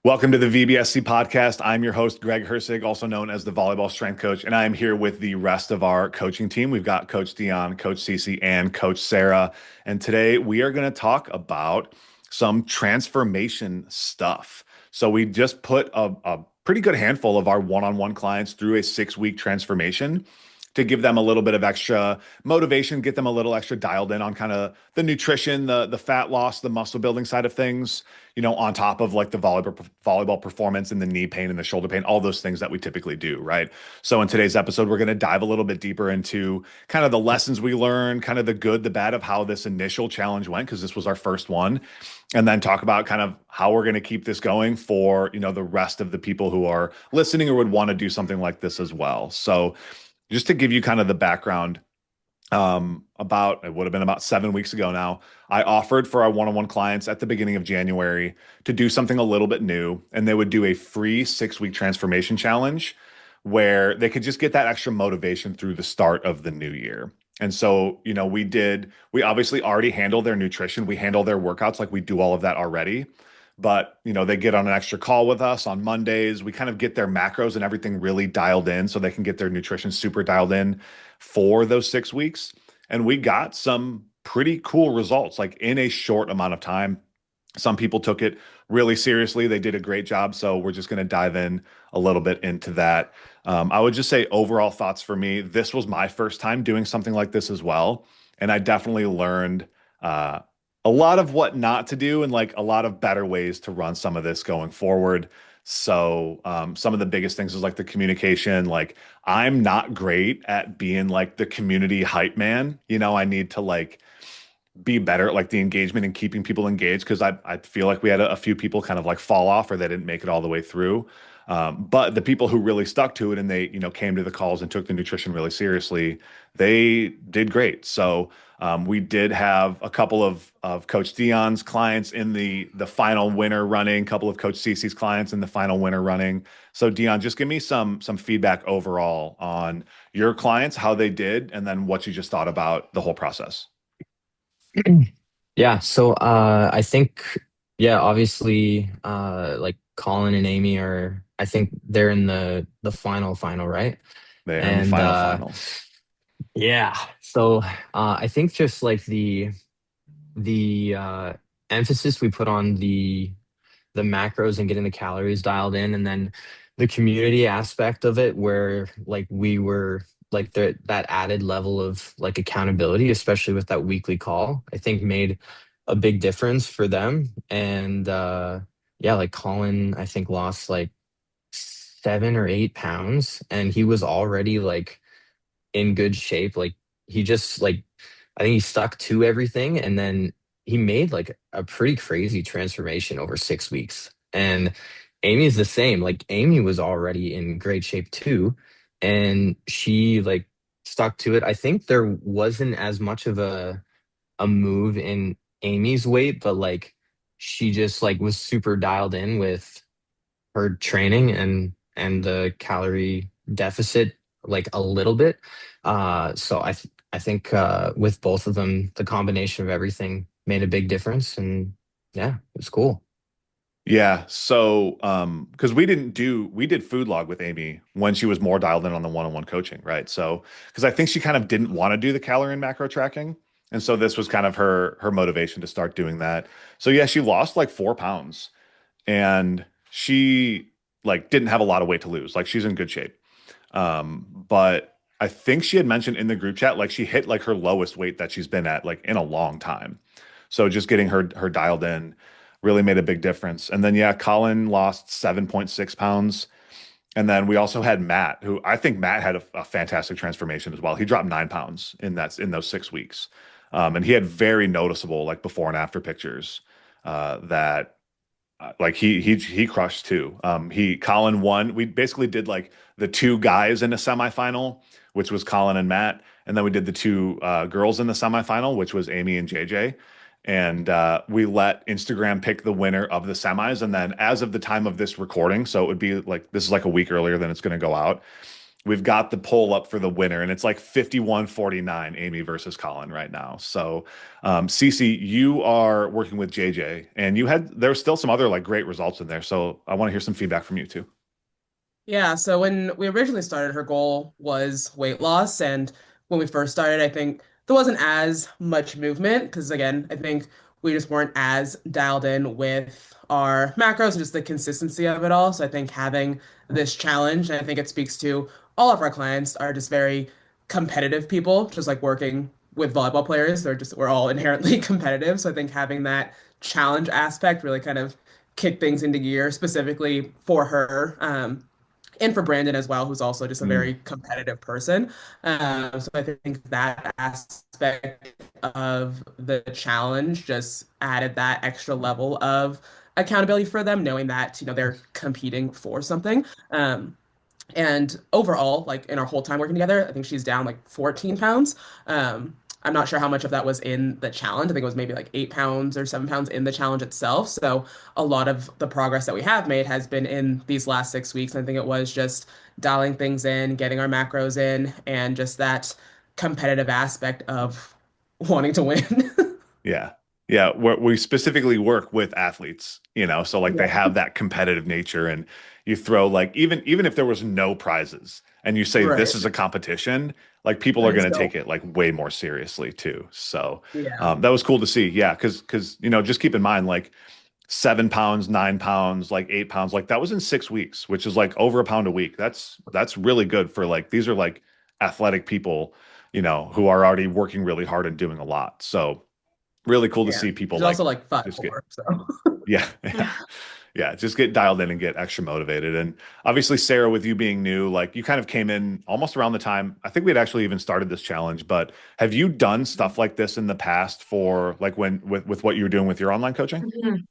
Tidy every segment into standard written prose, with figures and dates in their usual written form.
Welcome to the VBSC podcast. I'm your host, Greg Herceg, also known as the Volleyball Strength Coach, and I am here with the rest of our coaching team. We've got Coach Dion, Coach Cece, and Coach Sarah. And today we are going to talk about some transformation stuff. So we just put a pretty good handful of our one-on-one clients through a 6-week transformation to give them a little bit of extra motivation, get them a little extra dialed in on kind of the nutrition, the fat loss, the muscle building side of things, on top of like the volleyball performance and the knee pain and the shoulder pain, all those things that we typically do, right? So in today's episode, we're going to dive a little bit deeper into kind of the lessons we learned, kind of the good, the bad of how this initial challenge went, because this was our first one, and then talk about kind of how we're going to keep this going for, the rest of the people who are listening or would want to do something like this as well. So just to give you kind of the background, it would have been about 7 weeks ago now, I offered for our one-on-one clients at the beginning of January to do something a little bit new, and they would do a free 6-week transformation challenge where they could just get that extra motivation through the start of the new year. And so, we obviously already handle their nutrition. We handle their workouts, like we do all of that already. But, they get on an extra call with us on Mondays. We kind of get their macros and everything really dialed in so they can get their nutrition super dialed in for those 6 weeks. And we got some pretty cool results, like in a short amount of time. Some people took it really seriously. They did a great job. So we're just going to dive in a little bit into that. I would just say overall thoughts for me, this was my first time doing something like this as well. And I definitely learned a lot of what not to do and like a lot of better ways to run some of this going forward. So some of the biggest things is like the communication. Like I'm not great at being like the community hype man. I need to like be better at like the engagement and keeping people engaged because I feel like we had a few people kind of like fall off or they didn't make it all the way through. But the people who really stuck to it and they, came to the calls and took the nutrition really seriously, they did great. So we did have a couple of Coach Dion's clients in the final winter running, a couple of Coach Cece's clients in the final winter running. So Dion, just give me some feedback overall on your clients, how they did, and then what you just thought about the whole process. Yeah, so I think obviously like Colin and Amy are I think they're in the final, right? They are in the And final. yeah, so I think just like the emphasis we put on the macros and getting the calories dialed in, and then the community aspect of it where like we were like that added level of like accountability, especially with that weekly call, I think made a big difference for them. And yeah, like Colin I think lost like 7 or 8 pounds, and he was already like in good shape. Like he just like I think he stuck to everything, and then he made like a pretty crazy transformation over 6 weeks. And Amy's the same. Like Amy was already in great shape too, and she like stuck to it. I think there wasn't as much of a move in Amy's weight, but like she just like was super dialed in with her training and the calorie deficit like a little bit. So I think with both of them, the combination of everything made a big difference, and yeah, it was cool. Yeah. So, because we did food log with Amy when she was more dialed in on the one-on-one coaching, right? So, because I think she kind of didn't want to do the calorie and macro tracking. And so this was kind of her motivation to start doing that. So yeah, she lost like 4 pounds and she like didn't have a lot of weight to lose. Like she's in good shape. But I think she had mentioned in the group chat, like she hit like her lowest weight that she's been at like in a long time. So just getting her dialed in really made a big difference. And then yeah, Colin lost 7.6 pounds. And then we also had Matt, who I think Matt had a fantastic transformation as well. He dropped 9 pounds in those 6 weeks. And he had very noticeable like before and after pictures that like he crushed too. He Colin won. We basically did like the two guys in a semifinal, which was Colin and Matt, and then we did the two girls in the semifinal, which was Amy and JJ. And we let Instagram pick the winner of the semis. And then as of the time of this recording, so it would be like this is like a week earlier than it's going to go out. we've got the poll up for the winner, and it's like 51-49, Amy versus Colin right now. So, Cece, you are working with JJ, and there was still some other like great results in there. So I want to hear some feedback from you too. Yeah, so when we originally started, her goal was weight loss. And when we first started, I think there wasn't as much movement because, again, I think we just weren't as dialed in with our macros and just the consistency of it all. So I think having this challenge, and I think it speaks to all of our clients, are just very competitive people, just like working with volleyball players. We're all inherently competitive. So I think having that challenge aspect really kind of kicked things into gear, specifically for her. And for Brandon as well, who's also just a Mm, very competitive person. So I think that aspect of the challenge just added that extra level of accountability for them, knowing that they're competing for something. And overall, like in our whole time working together, I think she's down like 14 pounds. I'm not sure how much of that was in the challenge. I think it was maybe like 8 pounds or 7 pounds in the challenge itself. So a lot of the progress that we have made has been in these last 6 weeks. I think it was just dialing things in, getting our macros in, and just that competitive aspect of wanting to win. yeah. Yeah, we specifically work with athletes, so like they Yeah, have that competitive nature, and you throw like even if there was no prizes and you say this right. is a competition, like people I are can going to still, take it like way more seriously too. So yeah, that was cool to see. Yeah, because just keep in mind like 7 pounds, 9 pounds, like 8 pounds, like that was in 6 weeks, which is like over a pound a week. That's really good for like these are like athletic people, who are already working really hard and doing a lot. So really cool to yeah. see people She's like also like five just get four, so yeah, yeah, yeah, just get dialed in and get extra motivated. And obviously, Sarah, with you being new, like you kind of came in almost around the time I think we had actually even started this challenge. But have you done stuff like this in the past for like when with what you were doing with your online coaching? Mhm.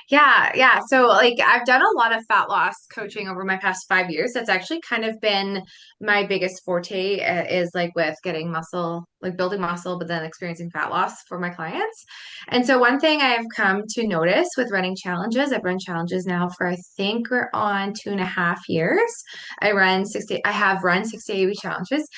Yeah, yeah. So like I've done a lot of fat loss coaching over my past 5 years. That's actually kind of been my biggest forte is like with getting muscle, like building muscle, but then experiencing fat loss for my clients. And so one thing I have come to notice with running challenges, I've run challenges now for I think we're on 2.5 years. I have run 60 week challenges,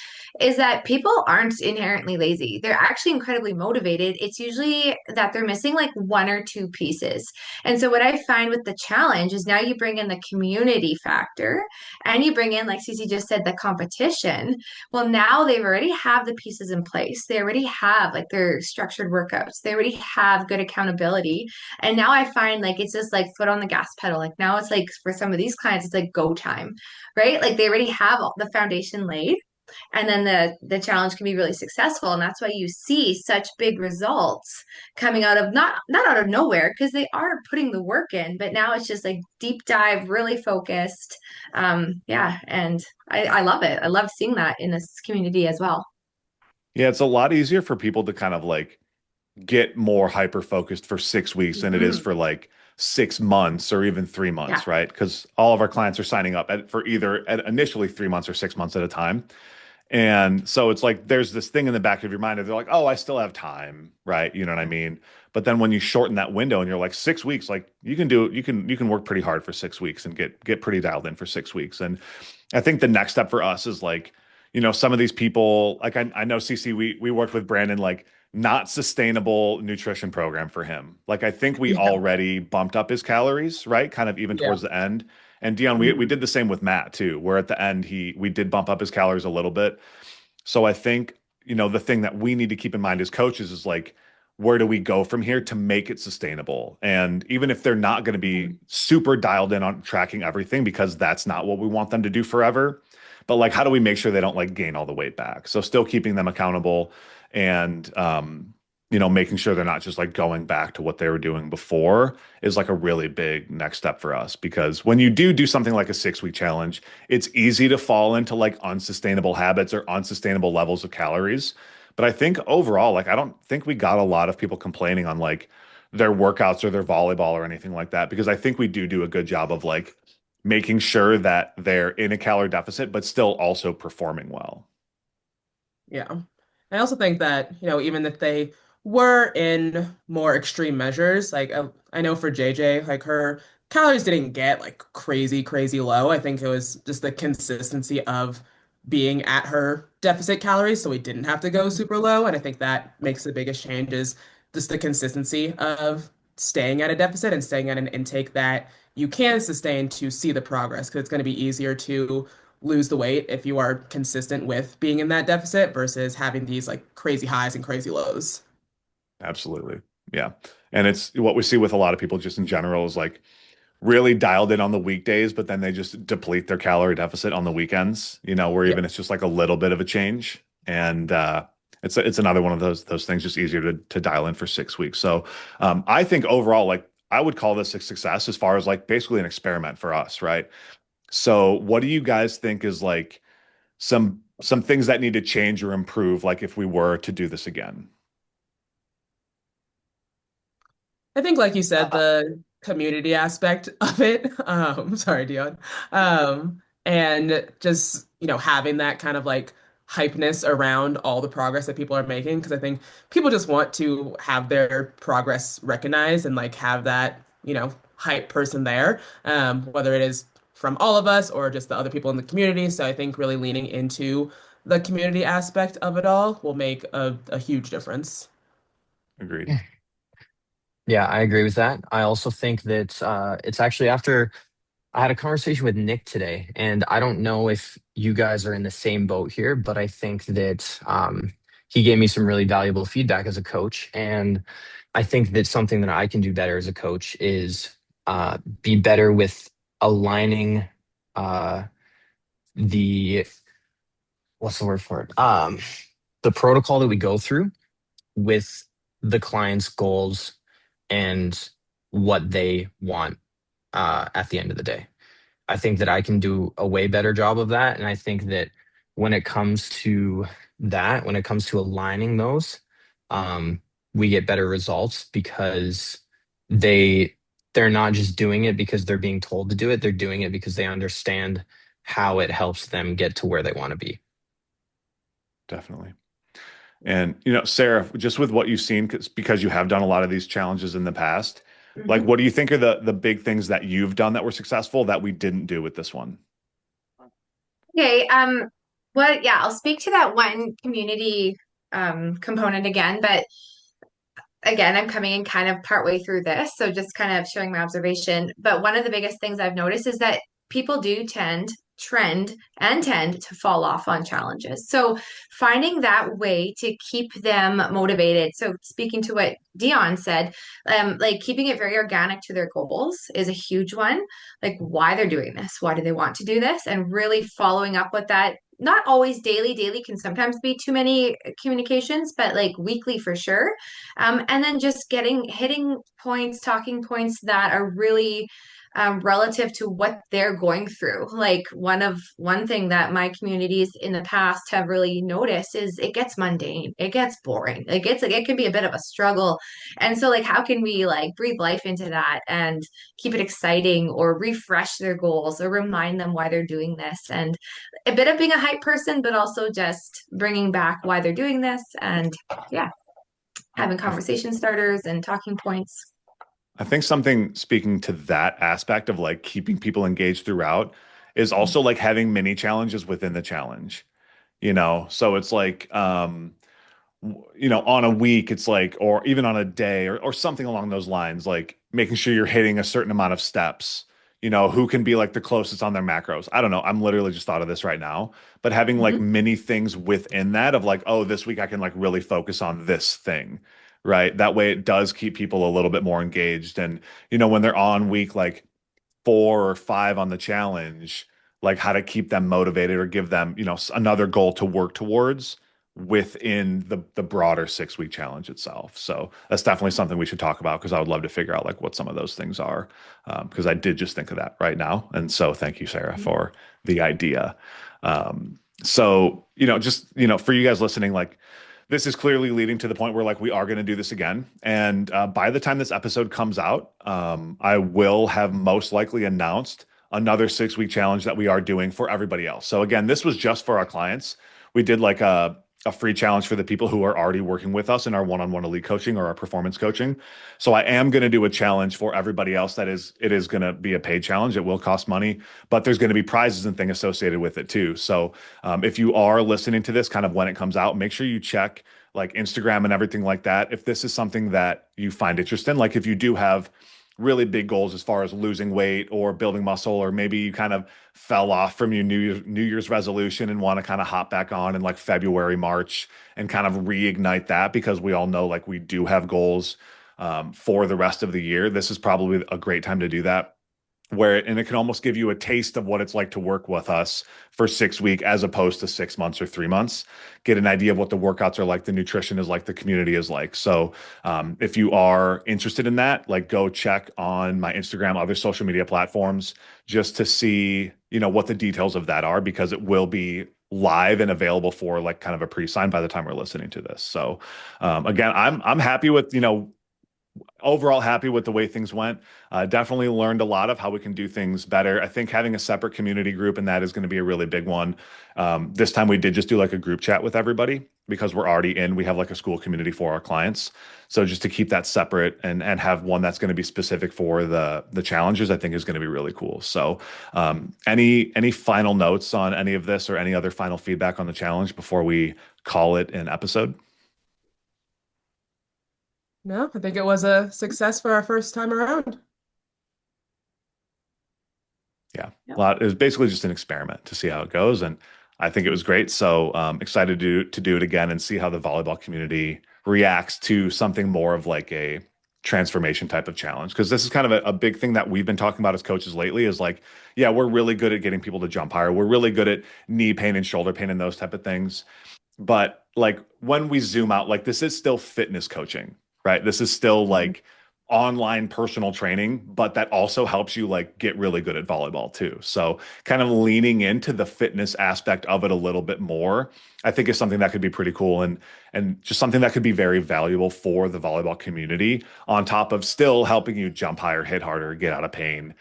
is that people aren't inherently lazy. They're actually incredibly motivated. It's usually that they're missing like one or two pieces. And so what I find with the challenge is now you bring in the community factor and you bring in, like Cece just said, the competition. Well, now they already have the pieces in place. They already have like their structured workouts. They already have good accountability. And now I find like it's just like foot on the gas pedal. Like now it's like for some of these clients, it's like go time, right? Like they already have all the foundation laid, and then the challenge can be really successful, and that's why you see such big results coming out of not out of nowhere because they are putting the work in, but now it's just like deep dive, really focused. Yeah, and I love it. I love seeing that in this community as well. Yeah, it's a lot easier for people to kind of like get more hyper focused for 6 weeks than it is Mhm. for like 6 months or even three Yeah. months, right? Because all of our clients are signing up for either initially 3 months or 6 months at a time. And so it's like there's this thing in the back of your mind that they're like, oh, I still have time, right? You know what I mean? But then when you shorten that window and you're like 6 weeks, like you can work pretty hard for 6 weeks and get pretty dialed in for 6 weeks. And I think the next step for us is like, some of these people, like I know CC, we worked with Brandon, like not sustainable nutrition program for him. Like I think we yeah, already bumped up his calories, right? Kind of even yeah. towards the end. And Dion, we Mhm. did the same with Matt too, where at the end we did bump up his calories a little bit. So I think, the thing that we need to keep in mind as coaches is like, where do we go from here to make it sustainable? And even if they're not going to be super dialed in on tracking everything, because that's not what we want them to do forever, but like, how do we make sure they don't like gain all the weight back? So still keeping them accountable and, making sure they're not just like going back to what they were doing before is like a really big next step for us. Because when you do something like a 6 week challenge, it's easy to fall into like unsustainable habits or unsustainable levels of calories. But I think overall, like, I don't think we got a lot of people complaining on like their workouts or their volleyball or anything like that, because I think we do a good job of like making sure that they're in a calorie deficit, but still also performing well. Yeah. I also think that, even if they were in more extreme measures, like I know for JJ, like her calories didn't get like crazy, crazy low. I think it was just the consistency of being at her deficit calories, so we didn't have to go super low. And I think that makes the biggest change is just the consistency of staying at a deficit and staying at an intake that you can sustain to see the progress, because it's going to be easier to lose the weight if you are consistent with being in that deficit versus having these like crazy highs and crazy lows. Absolutely. Yeah. And it's what we see with a lot of people just in general is like really dialed in on the weekdays, but then they just deplete their calorie deficit on the weekends, where Yep. even it's just like a little bit of a change. And it's another one of those things just easier to dial in for 6 weeks. So I think overall, like I would call this a success as far as like basically an experiment for us, right? So what do you guys think is like some things that need to change or improve, like if we were to do this again? I think, like you said, the community aspect of it. Sorry, Dion. And just, having that kind of like hypeness around all the progress that people are making. Because I think people just want to have their progress recognized and like have that, hype person there, whether it is from all of us or just the other people in the community. So I think really leaning into the community aspect of it all will make a huge difference. Agreed. Yeah, I agree with that. I also think that it's actually after I had a conversation with Nick today, and I don't know if you guys are in the same boat here, but I think that he gave me some really valuable feedback as a coach. And I think that something that I can do better as a coach is be better with aligning uh, the, what's the word for it? The protocol that we go through with the client's goals and what they want at the end of the day. I think that I can do a way better job of that. And I think that when it comes to when it comes to aligning those, um, we get better results because they they're not just doing it because they're being told to do it. They're doing it because they understand how it helps them get to where they want to be. Definitely. And Sarah, just with what you've seen, because you have done a lot of these challenges in the past, like Mhm. what do you think are the big things that you've done that were successful that we didn't do with this one? Okay, yeah, I'll speak to that one community component again, but again, I'm coming in kind of partway through this, so just kind of showing my observation. But one of the biggest things I've noticed is that people do tend to fall off on challenges. So finding that way to keep them motivated. So speaking to what Dion said, like keeping it very organic to their goals is a huge one. Like why they're doing this, why do they want to do this, and really following up with that. Not always daily. Daily can sometimes be too many communications, but like weekly for sure, and then just hitting points, talking points that are really relative to what they're going through. Like one thing that my communities in the past have really noticed is it gets mundane, it gets boring, it can be a bit of a struggle. And so like how can we like breathe life into that and keep it exciting or refresh their goals or remind them why they're doing this, and a bit of being a hype person, but also just bringing back why they're doing this, and yeah, having I, conversation starters and talking points. I think something speaking to that aspect of like keeping people engaged throughout is also like having mini challenges within the challenge, So it's like, on a week, it's like, or even on a day or something along those lines, like making sure you're hitting a certain amount of steps, who can be like the closest on their macros. I don't know. I'm literally just thought of this right now, but having like Mhm. many things within that of like, oh, this week I can like really focus on this thing, right? That way it does keep people a little bit more engaged. And, when they're on week like 4 or 5 on the challenge, like how to keep them motivated or give them, another goal to work towards within the broader 6 week challenge itself. So that's definitely something we should talk about because I would love to figure out like what some of those things are. Because I did just think of that right now. And so thank you, Sarah, for the idea. So, just, for you guys listening, like this is clearly leading to the point where like we are going to do this again. And by the time this episode comes out, I will have most likely announced another 6 week challenge that we are doing for everybody else. So again, this was just for our clients. We did like a free challenge for the people who are already working with us in our one-on-one elite coaching or our performance coaching. So I am going to do a challenge for everybody else. It is going to be a paid challenge. It will cost money, but there's going to be prizes and things associated with it too. So if you are listening to this kind of when it comes out, make sure you check like Instagram and everything like that. If this is something that you find interest in, like if you do have really big goals as far as losing weight or building muscle, or maybe you kind of fell off from your New Year's resolution and want to kind of hop back on in like February, March and kind of reignite that, because we all know like we do have goals for the rest of the year. This is probably a great time to do that, and it can almost give you a taste of what it's like to work with us for 6 weeks as opposed to 6 months or 3 months. Get an idea of what the workouts are like, the nutrition is like, the community is like. So if you are interested in that, like go check on my Instagram, other social media platforms, just to see, what the details of that are, because it will be live and available for like kind of a pre-sign by the time we're listening to this. So again, I'm happy with, overall happy with the way things went. Definitely learned a lot of how we can do things better. I think having a separate community group and that is going to be a really big one. This time we did just do like a group chat with everybody because we have like a school community for our clients. So just to keep that separate and have one that's going to be specific for the challenges, I think is going to be really cool. So any final notes on any of this or any other final feedback on the challenge before we call it an episode? No, I think it was a success for our first time around. Yeah. Yep. Well, it was basically just an experiment to see how it goes. And I think it was great. So excited to do it again and see how the volleyball community reacts to something more of like a transformation type of challenge. Because this is kind of a big thing that we've been talking about as coaches lately is like, yeah, we're really good at getting people to jump higher. We're really good at knee pain and shoulder pain and those type of things. But like when we zoom out, like this is still fitness coaching, right? This is still like online personal training, but that also helps you like get really good at volleyball too. So kind of leaning into the fitness aspect of it a little bit more, I think is something that could be pretty cool and just something that could be very valuable for the volleyball community on top of still helping you jump higher, hit harder, get out of pain,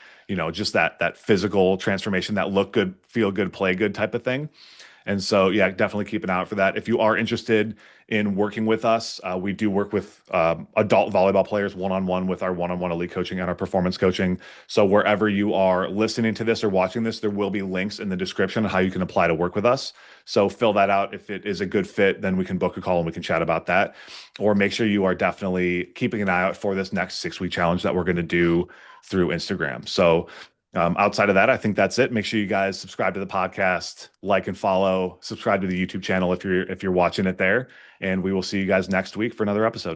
just that physical transformation, that look good, feel good, play good type of thing. And so, yeah, definitely keep an eye out for that. If you are interested in working with us, we do work with adult volleyball players one-on-one with our one-on-one elite coaching and our performance coaching. So wherever you are listening to this or watching this, there will be links in the description on how you can apply to work with us. So fill that out. If it is a good fit, then we can book a call and we can chat about that. Or make sure you are definitely keeping an eye out for this next 6-week challenge that we're going to do through Instagram. So outside of that, I think that's it. Make sure you guys subscribe to the podcast, like and follow, subscribe to the YouTube channel if you're watching it there, and we will see you guys next week for another episode.